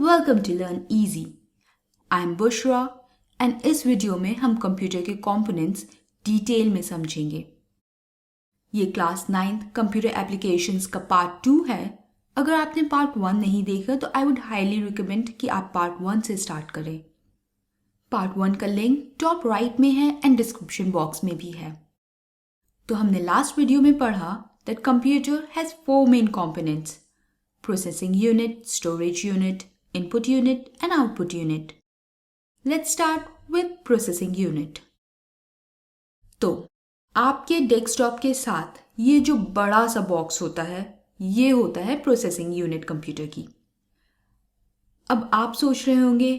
Welcome to learn easy. I am Bushra and इस वीडियो में हम कंप्यूटर के कंपोनेंट्स डिटेल में समझेंगे। ये क्लास 9th कंप्यूटर एप्लीकेशंस का पार्ट 2 है। अगर आपने पार्ट 1 नहीं देखा तो आई वुड हाईली रिकमेंड कि आप पार्ट 1 से स्टार्ट करें। पार्ट 1 का लिंक टॉप राइट में है एंड डिस्क्रिप्शन बॉक्स में भी है। तो हमने लास्ट वीडियो में पढ़ा that computer has 4 main components: processing unit, storage unit, input unit and output unit. Let's start with processing unit. तो आपके डेस्कटॉप के साथ ये जो बड़ा सा बॉक्स होता है ये होता है प्रोसेसिंग यूनिट कंप्यूटर की। अब आप सोच रहे होंगे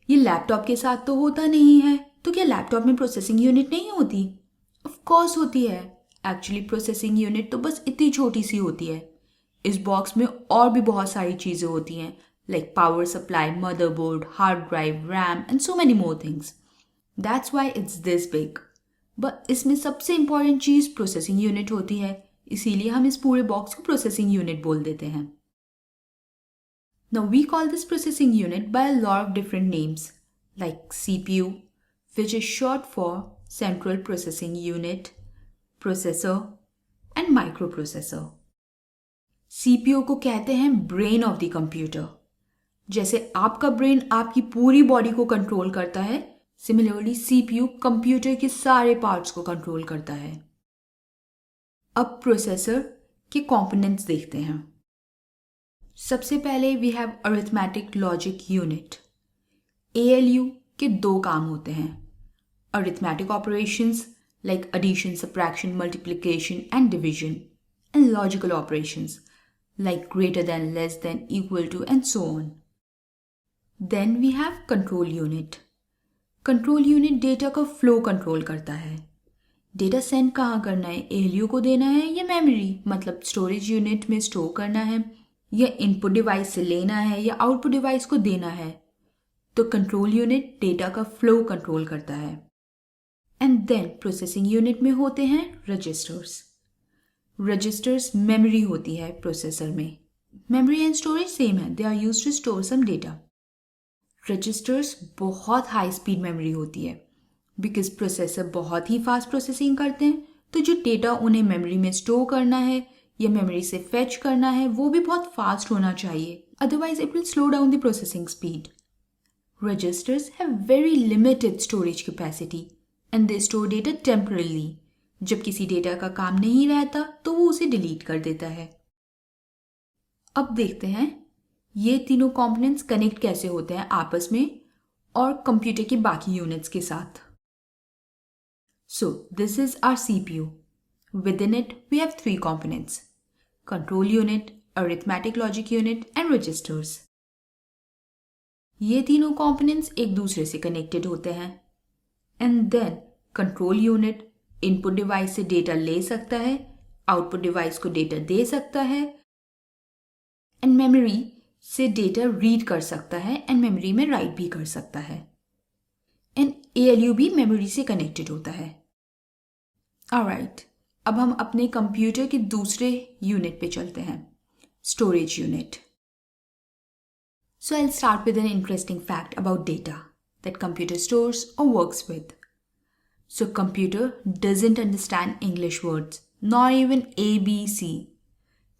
ये लैपटॉप के साथ तो होता नहीं है, तो क्या लैपटॉप में प्रोसेसिंग यूनिट नहीं होती? ऑफ कोर्स होती है। एक्चुअली प्रोसेसिंग यूनिट तो बस इतनी छोटी सी होती है। इस बॉक्स में और भी बहुत सारी चीज़ें होती हैं like power supply, motherboard, hard drive, RAM and so many more things. That's why it's this big. But इसमें सबसे important चीज़ processing unit होती है, इसीलिए हम इस पूरे बॉक्स को processing unit बोल देते हैं। Now we call this processing unit by a lot of different names like CPU, which is short for Central Processing Unit, processor and microprocessor. CPU को कहते हैं brain of the computer. जैसे आपका brain आपकी पूरी बॉडी को control करता है, सिमिलरली सीपीयू कंप्यूटर के सारे पार्ट्स को कंट्रोल करता है। अब प्रोसेसर के कंपोनेंट्स देखते हैं। सबसे पहले we have arithmetic logic unit. ALU के 2 काम होते हैं: arithmetic operations like addition, subtraction, multiplication and division, and logical operations like greater than, less than, equal to and so on. Then we have control unit. Control unit data का flow control करता है। Data send कहाँ करना है, ALU को देना है या मेमोरी मतलब स्टोरेज यूनिट में स्टोर करना है, या इनपुट डिवाइस से लेना है या आउटपुट डिवाइस को देना है। तो कंट्रोल यूनिट डेटा का फ्लो कंट्रोल करता है। एंड देन प्रोसेसिंग यूनिट में होते हैं रजिस्टर्स। रजिस्टर्स मेमोरी होती है प्रोसेसर में। मेमोरी एंड स्टोरेज सेम है, they are used to store some data. Registers बहुत हाई स्पीड मेमोरी होती है बिकॉज प्रोसेसर बहुत ही फास्ट प्रोसेसिंग करते हैं, तो जो डेटा उन्हें मेमोरी में स्टोर करना है या मेमोरी से फेच करना है वो भी बहुत फास्ट होना चाहिए, otherwise it will slow down the processing speed. Registers have very limited storage capacity and they store data temporarily. जब किसी डेटा का काम नहीं रहता तो वो उसे डिलीट कर देता है। अब देखते हैं ये तीनों कंपोनेंट्स कनेक्ट कैसे होते हैं आपस में और कंप्यूटर के बाकी यूनिट्स के साथ। So this is our CPU. With in it we have 3 components: control unit, arithmetic logic unit and registers. ये तीनों कंपोनेंट्स एक दूसरे से कनेक्टेड होते हैं। And then control unit input device से डेटा ले सकता है, आउटपुट डिवाइस को डेटा दे सकता है, एंड मेमोरी से डेटा रीड कर सकता है एंड मेमोरी में राइट भी कर सकता है। एंड एएलयू भी मेमोरी से कनेक्टेड होता है। ऑलराइट, अब हम अपने कंप्यूटर के दूसरे यूनिट पे चलते हैं, storage unit. So I will start with an interesting fact about data that computer stores और works with. So computer doesn't understand English words, not even ABC।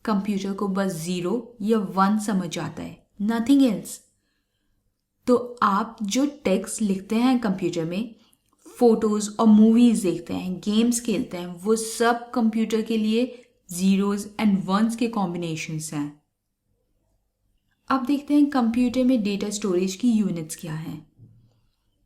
Computer को बस 0 या 1 समझ आता है, नथिंग एल्स। तो आप जो टेक्स्ट लिखते हैं कंप्यूटर में, फोटोज और मूवीज देखते हैं, गेम्स खेलते हैं, वो सब कंप्यूटर के लिए जीरोज एंड वंस के कॉम्बिनेशंस हैं। अब देखते हैं कंप्यूटर में डेटा स्टोरेज की यूनिट्स क्या हैं।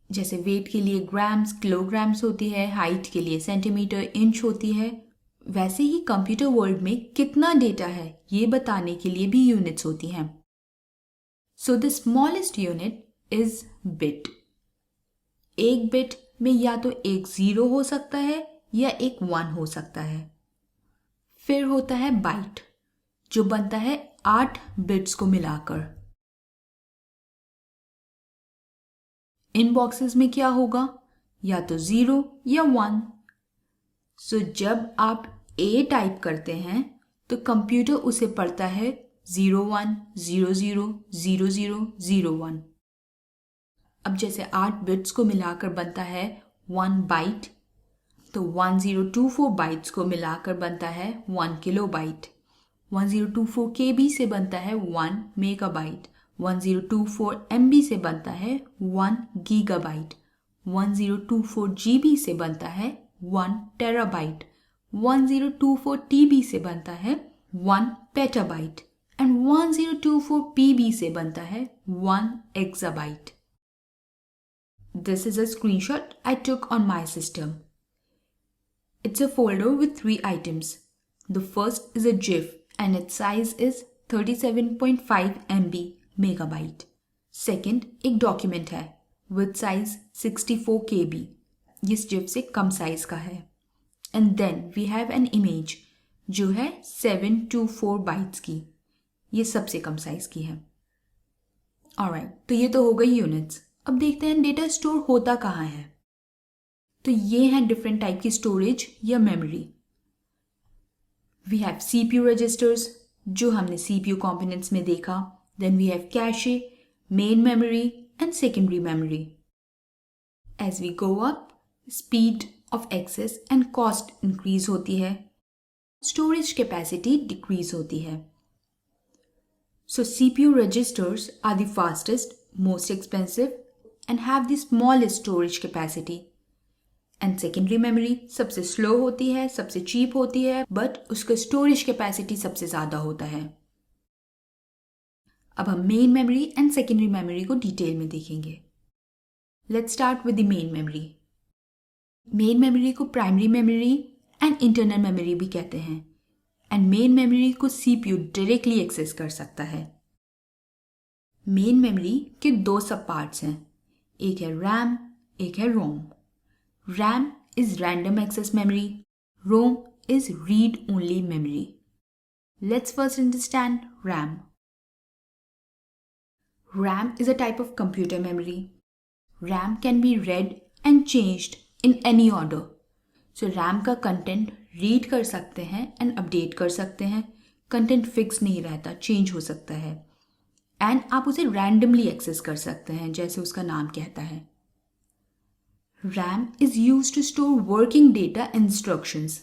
जैसे वेट के लिए ग्राम्स, किलोग्राम्स होती है, हाइट के लिए सेंटीमीटर, इंच होती है, वैसे ही कंप्यूटर वर्ल्ड में कितना डेटा है ये बताने के लिए भी यूनिट्स होती हैं। So the smallest unit is bit. एक बिट में या तो एक 0 हो सकता है या एक 1 हो सकता है। फिर होता है बाइट जो बनता है 8 बिट्स को मिलाकर। इन बॉक्सेस में क्या होगा, या तो 0 या 1। सो जब आप A टाइप करते हैं तो कंप्यूटर उसे पढ़ता है 01000001। अब जैसे 8 बिट्स को मिलाकर बनता है 1 बाइट, तो 1024 बाइट्स को मिलाकर बनता है 1 किलोबाइट। 1024 KB से बनता है 1 मेगाबाइट। 1024 MB से बनता है 1 गीगाबाइट। 1024 GB से बनता है 1 टेराबाइट। 1024 TB से बनता है 1 पेटाबाइट एंड 1024 PB से बनता है 1 exabyte. This is a screenshot I took on my system. It's a folder with 3 items. The first is a GIF and its size is 37.5 MB megabyte. Second, एक document है with size 64 KB. इस GIF से कम size का है. And then we have an image जो है 724 bytes की. ये सबसे कम size की है. Alright, तो ये तो हो गई units. अब देखते हैं डेटा स्टोर होता कहाँ है। तो ये हैं डिफरेंट टाइप की स्टोरेज या memory. We have CPU registers जो हमने CPU कंपोनेंट्स में देखा। Then we have cache, main memory and secondary memory. As we go up, speed of access and cost increase होती है, स्टोरेज कैपेसिटी डिक्रीज होती है। सो CPU registers are the fastest, most expensive and have the smallest storage capacity. And secondary memory सबसे slow होती है, सबसे cheap होती है, but उसका storage capacity सबसे ज़्यादा होता है। अब हम main memory and secondary memory को detail में देखेंगे। Let's start with the main memory. Main memory को primary memory and internal memory भी कहते हैं, and main memory को CPU directly access कर सकता है। Main memory के 2 सब parts हैं, एक है RAM, एक है ROM. RAM is random access memory. ROM is read-only memory. Let's first understand RAM. RAM is a type of computer memory. RAM can be read and changed in any order. So RAM का content read कर सकते हैं and update कर सकते हैं. Content fix नहीं रहता, change हो सकता है. एंड आप उसे रैंडमली एक्सेस कर सकते हैं, जैसे उसका नाम कहता है। RAM is use to store working data instructions.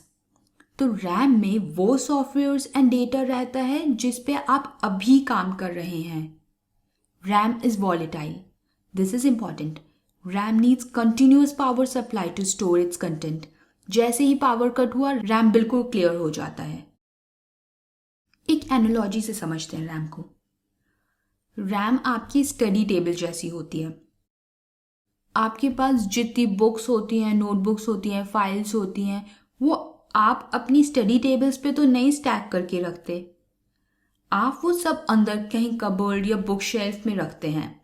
तो रैम में वो सॉफ्टवेयर्स एंड डेटा रहता है जिस पे आप अभी काम कर रहे हैं। RAM is volatile. This is important. RAM needs continuous power supply to store its content. जैसे ही पावर कट हुआ, रैम बिल्कुल क्लियर हो जाता है। एक एनालॉजी से समझते हैं रैम को। रैम आपकी स्टडी टेबल जैसी होती है। आपके पास जितनी बुक्स होती हैं, नोटबुक्स होती हैं, फाइल्स होती हैं, वो आप अपनी स्टडी टेबल्स पे तो नहीं स्टैक करके रखते। आप वो सब अंदर कहीं कबर्ड या बुक शेल्फ में रखते हैं।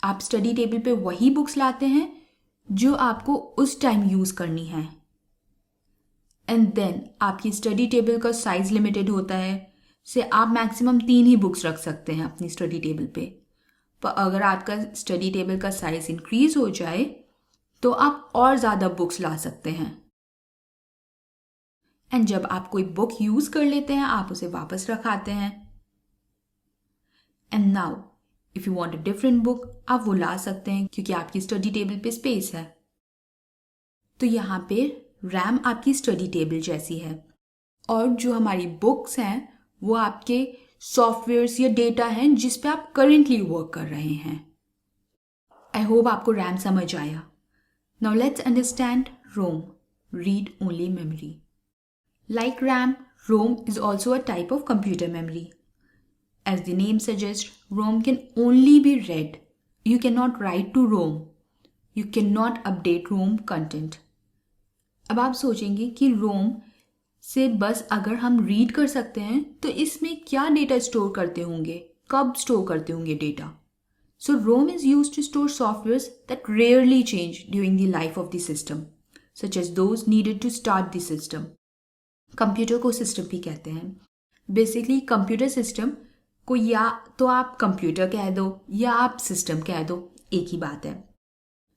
आप स्टडी टेबल पे वही बुक्स लाते हैं जो आपको उस टाइम यूज करनी है। एंड देन आपकी स्टडी टेबल का साइज लिमिटेड होता है, से आप मैक्सिमम 3 ही बुक्स रख सकते हैं अपनी स्टडी टेबल पे। पर अगर आपका स्टडी टेबल का साइज इंक्रीज हो जाए तो आप और ज़्यादा बुक्स ला सकते हैं। एंड जब आप कोई बुक यूज कर लेते हैं, आप उसे वापस रखाते हैं। And now if you want a different book, आप वो ला सकते हैं क्योंकि आपकी स्टडी टेबल पे स्पेस है। तो यहाँ पे रैम आपकी स्टडी टेबल जैसी है और जो हमारी बुक्स हैं वो आपके सॉफ्टवेयर्स या डेटा हैं जिस पे आप करेंटली वर्क कर रहे हैं। आई होप आपको रैम समझ आया। Now let's understand ROM, read only memory. Like RAM, ROM is also a type of computer memory. As the name suggest, ROM can only be read. You cannot write to ROM. You cannot update ROM content. अब आप सोचेंगे कि ROM से बस अगर हम read कर सकते हैं तो इसमें क्या डेटा स्टोर करते होंगे, कब स्टोर करते होंगे data. So ROM is used to store softwares that rarely change during the life of the system, such as those needed to start the system. Computer को सिस्टम भी कहते हैं। बेसिकली कंप्यूटर सिस्टम को या तो आप कंप्यूटर कह दो या आप सिस्टम कह दो, एक ही बात है।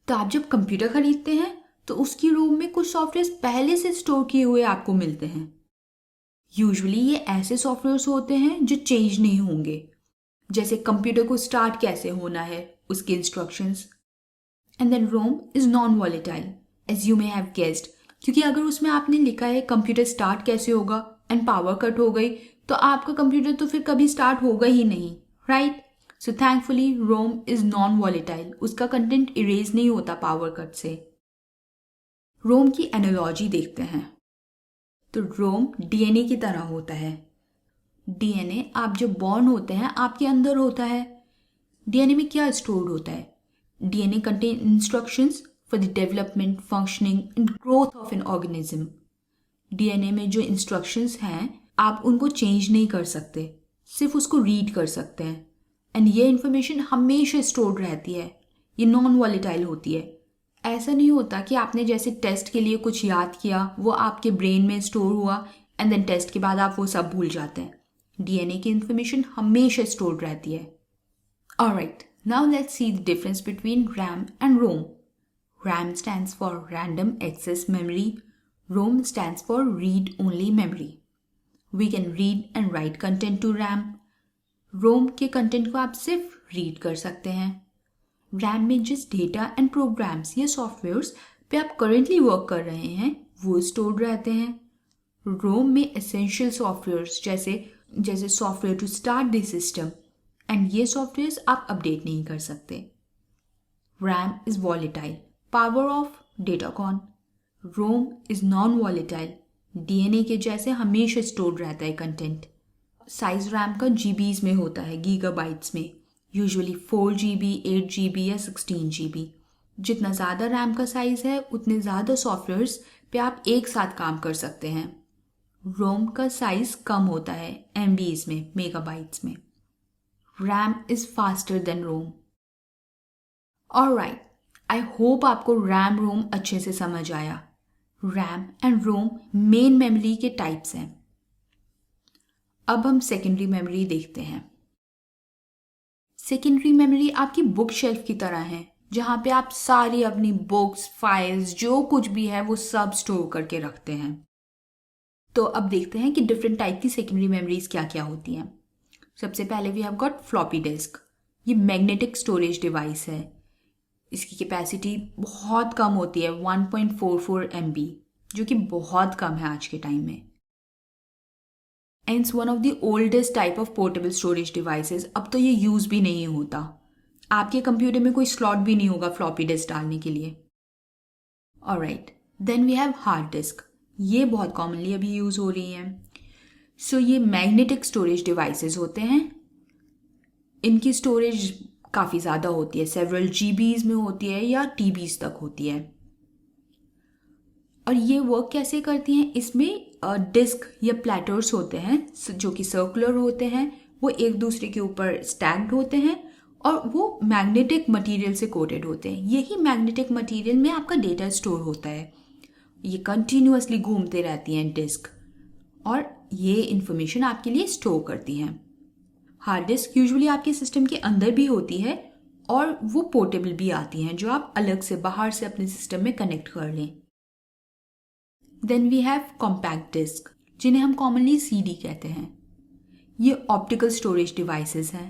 तो आप जब कंप्यूटर खरीदते हैं तो उसकी रोम में कुछ सॉफ्टवेयर पहले से स्टोर किए हुए आपको मिलते हैं। यूजुअली ये ऐसे सॉफ्टवेयर्स होते हैं जो चेंज नहीं होंगे, जैसे कंप्यूटर को स्टार्ट कैसे होना है, उसके instructions. And then ROM is non volatile, as you may have guessed, क्योंकि अगर उसमें आपने लिखा है कंप्यूटर स्टार्ट कैसे होगा एंड पावर कट हो गई, तो आपका कंप्यूटर तो फिर कभी स्टार्ट होगा ही नहीं, right? So thankfully ROM is non volatile, उसका कंटेंट इरेज नहीं होता पावर कट से. रोम की एनालॉजी देखते हैं. तो रोम डीएनए की तरह होता है. डीएनए आप जब बॉर्न होते हैं आपके अंदर होता है. डीएनए में क्या स्टोर्ड होता है? DNA contain instructions for the development, functioning and growth of an organism. DNA में जो इंस्ट्रक्शंस हैं आप उनको चेंज नहीं कर सकते, सिर्फ उसको रीड कर सकते हैं. एंड ये इन्फॉर्मेशन हमेशा स्टोर्ड रहती है, ये नॉन वॉलेटाइल होती है. ऐसा नहीं होता कि आपने जैसे टेस्ट के लिए कुछ याद किया, वो आपके ब्रेन में स्टोर हुआ एंड देन टेस्ट के बाद आप वो सब भूल जाते हैं. डीएनए की इन्फॉर्मेशन हमेशा स्टोर्ड रहती है. Alright, now let's see the difference between RAM and ROM. RAM stands for Random Access Memory. ROM stands for Read Only Memory. We can read and write content to RAM. ROM के content को आप सिर्फ read कर सकते हैं. RAM में जिस data and programmes या सॉफ्टवेयर्स पे आप करेंटली वर्क कर रहे हैं वो स्टोर्ड रहते हैं. ROM में एसेंशियल सॉफ्टवेयर्स जैसे software to start the system, and ये सॉफ्टवेयर्स आप अपडेट नहीं कर सकते. RAM is volatile. Power of Datacon. ROM is non-volatile. DNA के जैसे हमेशा स्टोर्ड रहता है कंटेंट. साइज RAM का जीबीज में होता है, गीगाबाइट्स में. यूजुअली 4 GB, 8 GB या 16 GB. जितना ज़्यादा RAM का साइज है उतने ज़्यादा सॉफ्टवेयर्स पे आप एक साथ काम कर सकते हैं. ROM का साइज कम होता है, MBs में, मेगाबाइट्स में. RAM is faster than ROM. Alright, I hope आपको रैम रोम अच्छे से समझ आया. RAM and ROM main memory के टाइप्स हैं. अब हम सेकेंडरी मेमोरी देखते हैं. सेकेंडरी मेमोरी आपकी बुक शेल्फ की तरह है, जहाँ पे आप सारी अपनी बुक्स, फाइल्स, जो कुछ भी है वो सब स्टोर करके रखते हैं. तो अब देखते हैं कि डिफरेंट टाइप की सेकेंडरी मेमोरीज क्या क्या होती हैं. सबसे पहले we have got floppy disk. ये मैग्नेटिक स्टोरेज डिवाइस है. इसकी कैपेसिटी बहुत कम होती है, 1.44 MB, जो कि बहुत कम है आज के टाइम में. And it's one of the oldest type of portable storage devices. अब तो ये यूज़ भी नहीं होता. आपके कंप्यूटर में कोई स्लॉट भी नहीं होगा फ्लॉपी डिस्क डालने के लिए. Alright, then we have hard disk. ये बहुत कॉमनली अभी यूज़ हो रही हैं. सो ये मैग्नेटिक स्टोरेज डिवाइसेस होते हैं. इनकी स्टोरेज काफ़ी ज़्यादा होती है, सेवरल GBs में होती है या TBs तक होती है. और ये वर्क कैसे करती हैं? इसमें डिस्क या प्लेटर्स होते हैं जो कि सर्कुलर होते हैं. वो एक दूसरे के ऊपर स्टैक्ड होते हैं और वो मैग्नेटिक मटेरियल से कोटेड होते हैं. यही मैग्नेटिक मटेरियल में आपका डेटा स्टोर होता है. ये कंटिन्यूअसली घूमते रहती हैं डिस्क और ये इंफॉर्मेशन आपके लिए स्टोर करती हैं. हार्ड डिस्क यूजुअली आपके सिस्टम के अंदर भी होती है और वो पोर्टेबल भी आती हैं, जो आप अलग से बाहर से अपने सिस्टम में कनेक्ट कर लें. Then we have compact disk, जिन्हें हम कॉमनली CD कहते हैं. ये ऑप्टिकल स्टोरेज डिवाइसेस हैं.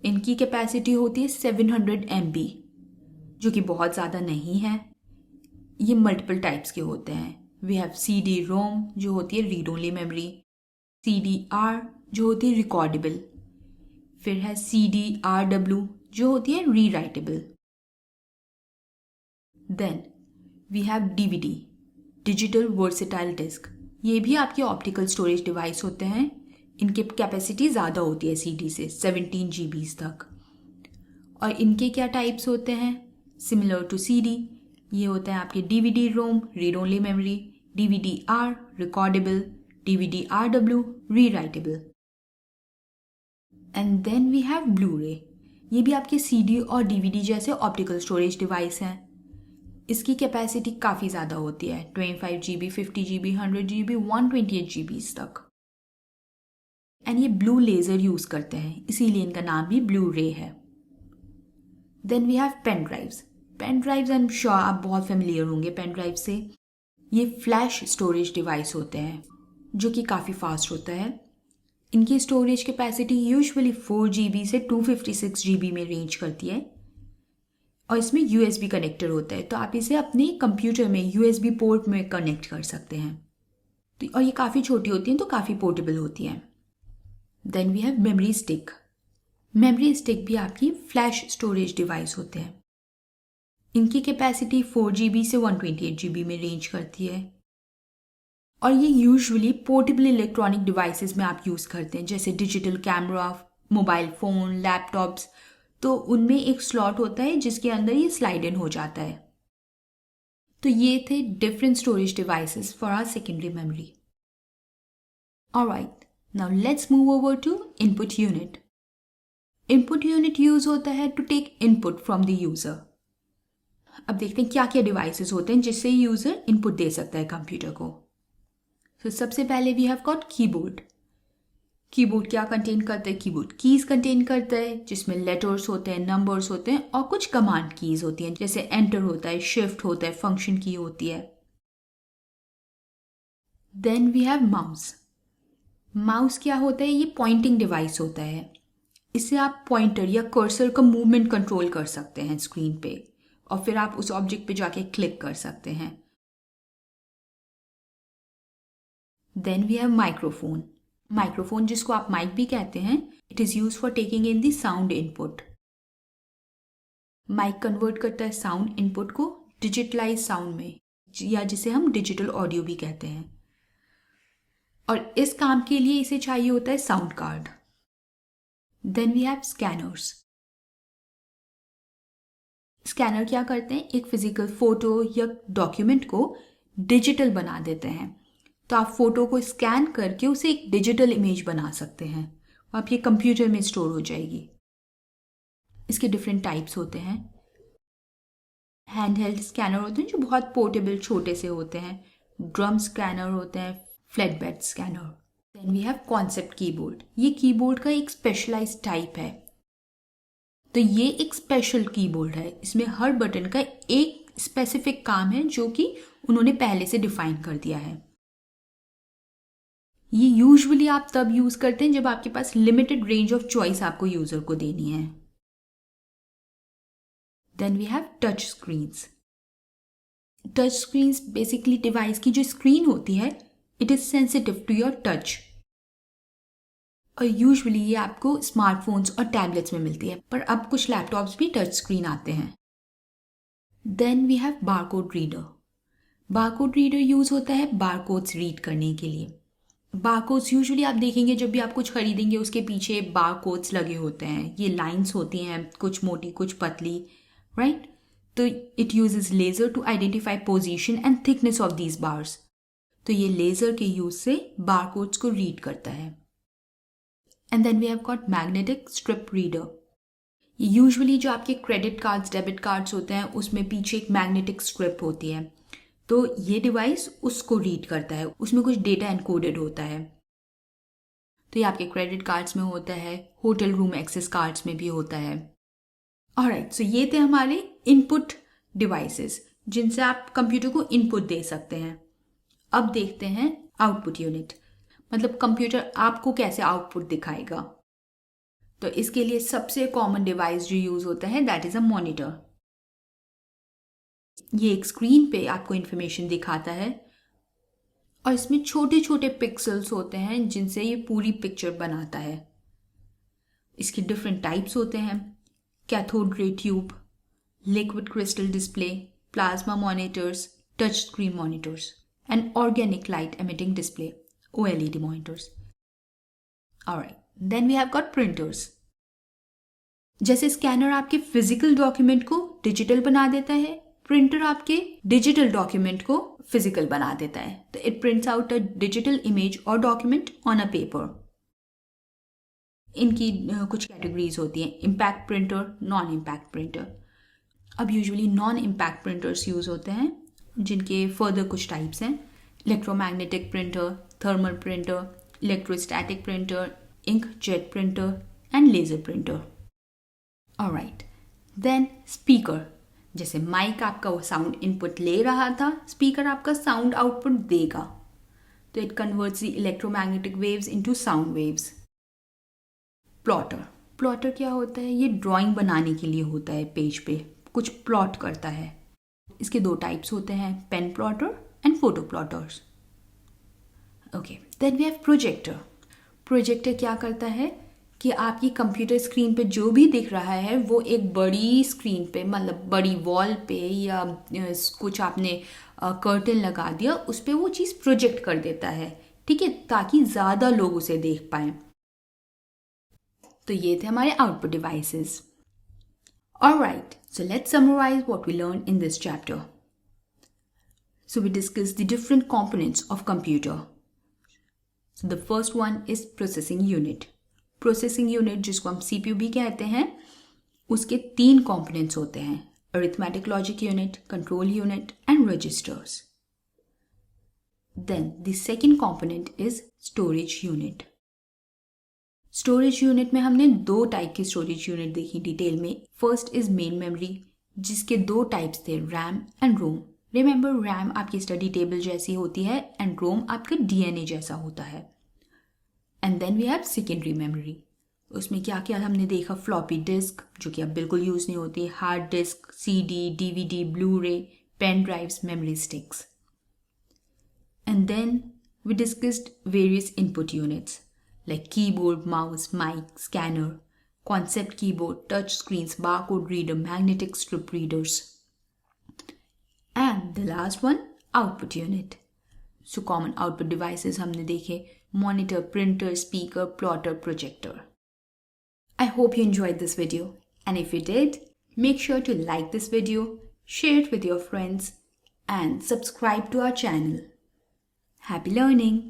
इनकी कैपेसिटी होती है 700 MB, जो कि बहुत ज़्यादा नहीं है. ये मल्टीपल टाइप्स के होते हैं. वी हैव CD-ROM, जो होती है रीड ओनली मेमोरी. CD-R, जो होती है रिकॉर्डेबल. फिर है CD-RW, जो होती है rewritable. Then we have DVD, digital versatile disk. ये भी आपके ऑप्टिकल स्टोरेज डिवाइस होते हैं. इनकी कैपेसिटी ज़्यादा होती है CD से, 17 GBs तक. और इनके क्या टाइप्स होते हैं? Similar to CD. ये होता है आपके DVD-ROM, read only memory, DVD-R, recordable, DVD-RW, rewritable. And then we have Blu-ray. ये भी आपके CD और DVD जैसे ऑप्टिकल स्टोरेज डिवाइस हैं. इसकी कैपेसिटी काफ़ी ज़्यादा होती है, 25 GB, 50 GB, 100 GB, 128 GB तक. एंड ये ब्लू लेज़र यूज़ करते हैं, इसीलिए इनका नाम भी ब्लू-रे है. Then we have pen drives. Pen drives I am sure आप बहुत फेमिलियर होंगे पेन ड्राइव से. ये फ्लैश स्टोरेज डिवाइस होते हैं. जो कि काफ़ी फास्ट होता है। इनकी स्टोरेज कैपेसिटी यूजुअली 4 GB से 256 GB में रेंज करती है और इसमें USB कनेक्टर होता है, तो आप इसे अपने कंप्यूटर में USB पोर्ट में कनेक्ट कर सकते हैं। तो और ये काफ़ी छोटी होती हैं तो काफ़ी पोर्टेबल होती हैं। Then we have memory stick. Memory stick भी आपकी फ्लैश स्टोरेज डिवाइस होते हैं। इनकी कैपेसिटी 4 GB से 128 GB में रेंज करती है और ये यूजुअली पोर्टेबल इलेक्ट्रॉनिक डिवाइसेस में आप यूज़ करते हैं, जैसे digital camera, mobile phone, laptops. तो उनमें एक स्लॉट होता है जिसके अंदर ये स्लाइड इन हो जाता है। तो ये थे different storage devices for our secondary memory. Alright, now let's move over to input unit. Input unit use होता है to take input from the user. अब देखते हैं क्या क्या डिवाइसेस होते हैं जिससे यूज़र इनपुट दे सकता है कंप्यूटर को। तो सबसे पहले we have got keyboard. Keyboard क्या कंटेन करता है? कीबोर्ड कीज कंटेन करता है जिसमें लेटर्स होते हैं, नंबर्स होते हैं और कुछ कमांड कीज होती हैं, जैसे एंटर होता है, शिफ्ट होता है, फंक्शन की होती है। Then we have mouse. Mouse क्या होता है? ये पॉइंटिंग डिवाइस होता है। इससे आप पॉइंटर या कर्सर का मूवमेंट कंट्रोल कर सकते हैं स्क्रीन पे और फिर आप उस ऑब्जेक्ट पे जाके क्लिक कर सकते हैं। Then we have microphone. Microphone जिसको आप माइक भी कहते हैं, it is use for taking in the sound input. Mic convert करता है साउंड इनपुट को डिजिटलाइज साउंड में, या जिसे हम डिजिटल ऑडियो भी कहते हैं, और इस काम के लिए इसे चाहिए होता है sound card. Then we have scanners. Scanner क्या करते हैं? एक फिजिकल फोटो या डॉक्यूमेंट को डिजिटल बना देते हैं। तो आप फोटो को स्कैन करके उसे एक डिजिटल इमेज बना सकते हैं, आपके कंप्यूटर में स्टोर हो जाएगी। इसके डिफरेंट टाइप्स होते हैं। हैंड हेल्ड स्कैनर होते हैं जो बहुत पोर्टेबल छोटे से होते हैं। ड्रम स्कैनर होते हैं, flat bed scanner. Then we have concept keyboard. ये कीबोर्ड का एक स्पेशलाइज्ड टाइप है। तो ये एक स्पेशल कीबोर्ड है, इसमें हर बटन का एक स्पेसिफिक काम है जो कि उन्होंने पहले से डिफाइन कर दिया है। ये यूजुअली आप तब यूज करते हैं जब आपके पास लिमिटेड रेंज ऑफ चॉइस आपको यूजर को देनी है। Then we have touch screens. Touch screens basically device की जो स्क्रीन होती है, it is sensitive to your touch, और यूजुअली ये आपको स्मार्टफोन्स और टैबलेट्स में मिलती है, पर अब कुछ लैपटॉप्स भी टच स्क्रीन आते हैं। Then we have barcode reader. Barcode reader use होता है बारकोड्स रीड करने के लिए। बारकोड्स यूजुअली आप देखेंगे जब भी आप कुछ खरीदेंगे उसके पीछे बारकोड्स लगे होते हैं। ये लाइंस होती हैं, कुछ मोटी कुछ पतली, राइट? तो it uses laser to identify position and thickness of these bars. तो ये लेजर के यूज से बारकोड्स को रीड करता है। And then we have got magnetic strip reader. ये यूजुअली जो आपके क्रेडिट कार्ड्स, डेबिट कार्ड्स होते हैं उसमें पीछे एक मैग्नेटिक स्ट्रिप होती है, तो ये डिवाइस उसको रीड करता है, उसमें कुछ डेटा एनकोडेड होता है। तो ये आपके क्रेडिट कार्ड्स में होता है, होटल रूम एक्सेस कार्ड्स में भी होता है। ऑलराइट, सो ये थे हमारे इनपुट डिवाइसेस जिनसे आप कंप्यूटर को इनपुट दे सकते हैं। अब देखते हैं आउटपुट यूनिट, मतलब कंप्यूटर आपको कैसे आउटपुट दिखाएगा। तो इसके लिए सबसे कॉमन डिवाइस जो यूज होता है दैट इज अ मॉनिटर। ये एक स्क्रीन पे आपको इंफॉर्मेशन दिखाता है और इसमें छोटे छोटे पिक्सल्स होते हैं जिनसे ये पूरी पिक्चर बनाता है। इसके डिफरेंट टाइप्स होते हैं: cathode ray tube, liquid crystal display, plasma monitors, touch screen monitors and organic light emitting display OLED monitors. Alright, then we have got printers. जैसे स्कैनर आपके फिजिकल डॉक्यूमेंट को डिजिटल बना देता है, प्रिंटर आपके digital document को physical बना देता है। तो it prints out a digital image और डॉक्यूमेंट ऑन अ पेपर। इनकी कुछ कैटेगरीज होती हैं: impact printer, non impact printer. अब usually non impact printers use होते हैं जिनके फर्दर कुछ टाइप्स हैं: electromagnetic printer, thermal printer, electrostatic printer, inkjet printer and laser printer. Alright, then speaker. जैसे माइक आपका वो साउंड इनपुट ले रहा था, स्पीकर आपका साउंड आउटपुट देगा। तो it converts the electromagnetic waves into sound waves. Plotter, plotter क्या होता है? ये ड्राइंग बनाने के लिए होता है, पेज पे कुछ प्लॉट करता है। इसके दो टाइप्स होते हैं, pen plotter and photo plotters. Okay, then we have projector. Projector क्या करता है कि आपकी कंप्यूटर स्क्रीन पे जो भी दिख रहा है वो एक बड़ी स्क्रीन पे, मतलब बड़ी वॉल पे या कुछ आपने कर्टन लगा दिया, उस पर वो चीज़ प्रोजेक्ट कर देता है, ठीक है, ताकि ज़्यादा लोग उसे देख पाएं। तो ये थे हमारे output devices. Alright, so let's summarize what we learned in this chapter. So we discussed the different components of computer. So the first one is processing unit. Processing unit, जिसको हम CPU भी कहते हैं, उसके 3 components होते हैं, arithmetic logic unit, control unit and registers. Then the second component is storage unit. Storage unit में हमने 2 टाइप की स्टोरेज यूनिट देखी डिटेल में। फर्स्ट इज मेन मेमोरी, जिसके 2 टाइप्स थे, RAM and ROM. Remember, RAM आपकी स्टडी टेबल जैसी होती है एंड रोम आपका DNA जैसा होता है। And then we have secondary memory. उसमें क्या क्या हमने देखा? फ्लॉपी डिस्क, जो कि अब बिल्कुल यूज़ नहीं होती, hard disk, CD, DVD, Blu ray, pen drives, memory sticks. And then we discussed various input units like keyboard, mouse, mic, scanner, concept keyboard, touch screens, barcode reader, magnetic strip readers. And the last one, output unit. So common output devices हमने देखे, monitor, printer, speaker, plotter, projector. I hope you enjoyed this video. And if you did, make sure to like this video, share it with your friends, and subscribe to our channel. Happy learning!